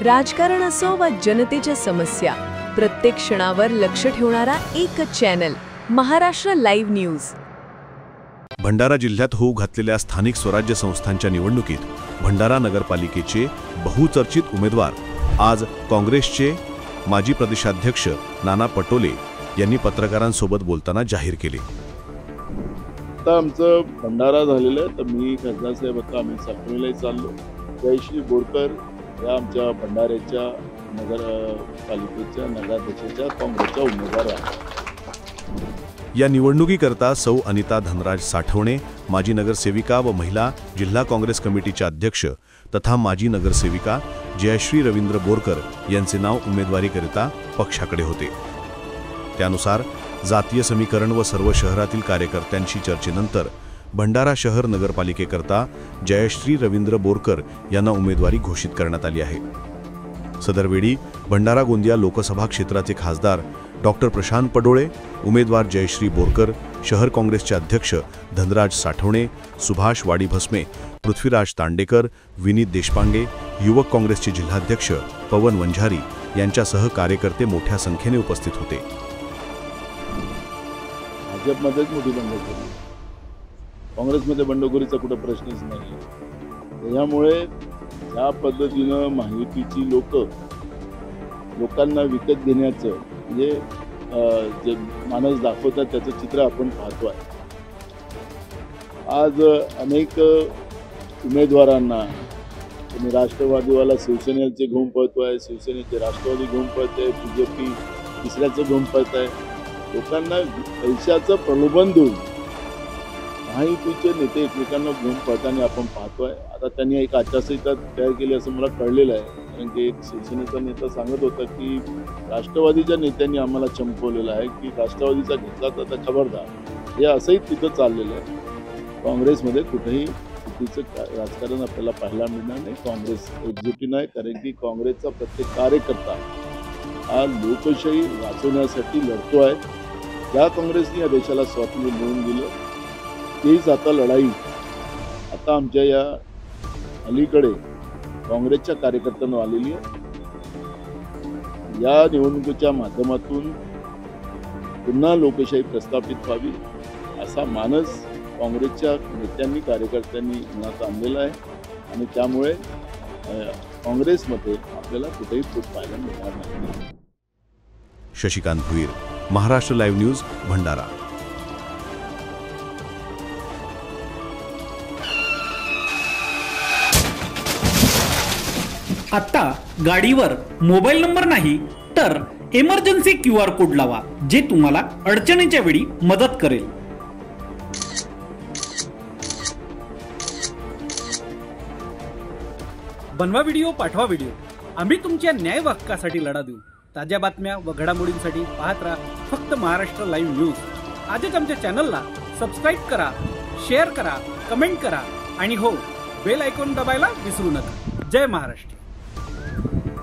राजकारण असो वा जनतेच्या समस्या, प्रत्येक क्षणावर लक्ष ठेवणारा एकच channel, Maharashtra live news. Bhandara जिल्ह्यात होऊ घातलेल्या स्थानिक स्वराज्य संस्थांच्या निवडणुकीत भंडारा नगरपालिकेचे बहुचर्चित उमेदवार आज काँग्रेसचे माजी प्रदेशाध्यक्ष नाना पटोले यांनी पत्रकारांसोबत बोलताना जाहीर केले। आता आमचं भंडारा झालेलं आहे, तर मी खासदार साहेब आता आम्ही साखरेला चाललो। जयश्री बोरकर या आमच्या भंडाऱ्याच्या नगरपालिकेच्या नगराध्यक्षाच्या काँग्रेसच्या उमेदवार आहेत। या निवडणुकीकरता सौ अनिता धनराज साठवणे, माजी नगरसेविका व महिला जिल्हा काँग्रेस कमिटीच्या अध्यक्ष तथा माजी नगरसेविका जयश्री रवींद्र बोरकर यांचे नाव उमेदवारीकरिता पक्षाकडे होते। त्यानुसार जातीय समीकरण व सर्व शहरातील कार्यकर्त्यांशी चर्चेनंतर भंडारा शहर नगरपालिकेकरता जयश्री रवींद्र बोरकर यांना उमेदवारी घोषित करण्यात आली आहे। सदरवेळी भंडारा गोंदिया लोकसभा क्षेत्राचे खासदार डॉक्टर प्रशांत पडोळे, उमेदवार जयश्री बोरकर, शहर काँग्रेसचे अध्यक्ष धनराज साठवणे, सुभाष वाडीभस्मे, पृथ्वीराज तांडेकर, विनीत देशपांडे, युवक काँग्रेसचे जिल्हाध्यक्ष पवन वंजारी यांच्यासह कार्यकर्ते मोठ्या संख्येने उपस्थित होते। भाजपमध्येच मोठी बंडखोरी, काँग्रेसमध्ये बंडखोरीचा कुठं प्रश्नच नाही। त्यामुळे ज्या पद्धतीनं महायुतीची लोकांना विकत घेण्याचं म्हणजे जे मानस दाखवतात त्याचं चित्र आपण पाहतोय। आज अनेक उमेदवारांना तुम्ही राष्ट्रवादीवाला शिवसेनेचे घेऊन पळतोय, शिवसेनेचे राष्ट्रवादी घेऊन पळतोय, बीजेपी तिसऱ्याचं घेऊन पळतोय। लोकांना पैशाचं प्रलोभन देऊन महायुतीचे नेते एकमेकांना घेऊन पळताना आपण पाहतोय। आता त्यांनी एक आचारसंहिता तयार केली असं मला कळलेलं आहे, कारण की एक शिवसेनेचा नेता सांगत होता की राष्ट्रवादीच्या नेत्यांनी आम्हाला चमकवलेलं आहे की राष्ट्रवादीचा घेतला तर खबरदार, हे असंही तिथं चाललेलं आहे। काँग्रेसमध्ये कुठेही चुकीचं राजकारण आपल्याला पाहायला मिळणार नाही। काँग्रेस एकजुटी नाही, कारण की काँग्रेसचा प्रत्येक कार्यकर्ता हा लोकशाही वाचवण्यासाठी लढतो आहे। ज्या काँग्रेसने या देशाला स्वातंत्र्य मिळवून दिलं तेच आता लढाई आता आमच्या या अलीकडे काँग्रेसच्या कार्यकर्त्यांना आलेली आहे। या निवडणुकीच्या माध्यमातून पुन्हा लोकशाही प्रस्थापित व्हावी असा मानस काँग्रेसच्या नेत्यांनी कार्यकर्त्यांनी मनात आणलेला आहे, आणि त्यामुळे काँग्रेसमध्ये आपल्याला कुठेही फूट पाहायला मिळणार नाही। Shashikant Bhuir, Maharashtra live news, Bhandara. आता गाडीवर मोबाईल नंबर नाही तर इमर्जन्सी QR कोड लावा, जे तुम्हाला अडचणीच्या वेळी मदत करेल। बनवा व्हिडिओ, पाठवा व्हिडिओ, आम्ही तुमच्या न्याय हक्कासाठी लढा देऊ। ताज्या बातम्या व घडामोडींसाठी पाहत राहा फक्त महाराष्ट्र लाईव्ह न्यूज। आजच आमच्या चॅनलला सबस्क्राईब करा, शेअर करा, कमेंट करा आणि हो, बेल आयकॉन दाबायला विसरू नका। जय महाराष्ट्र।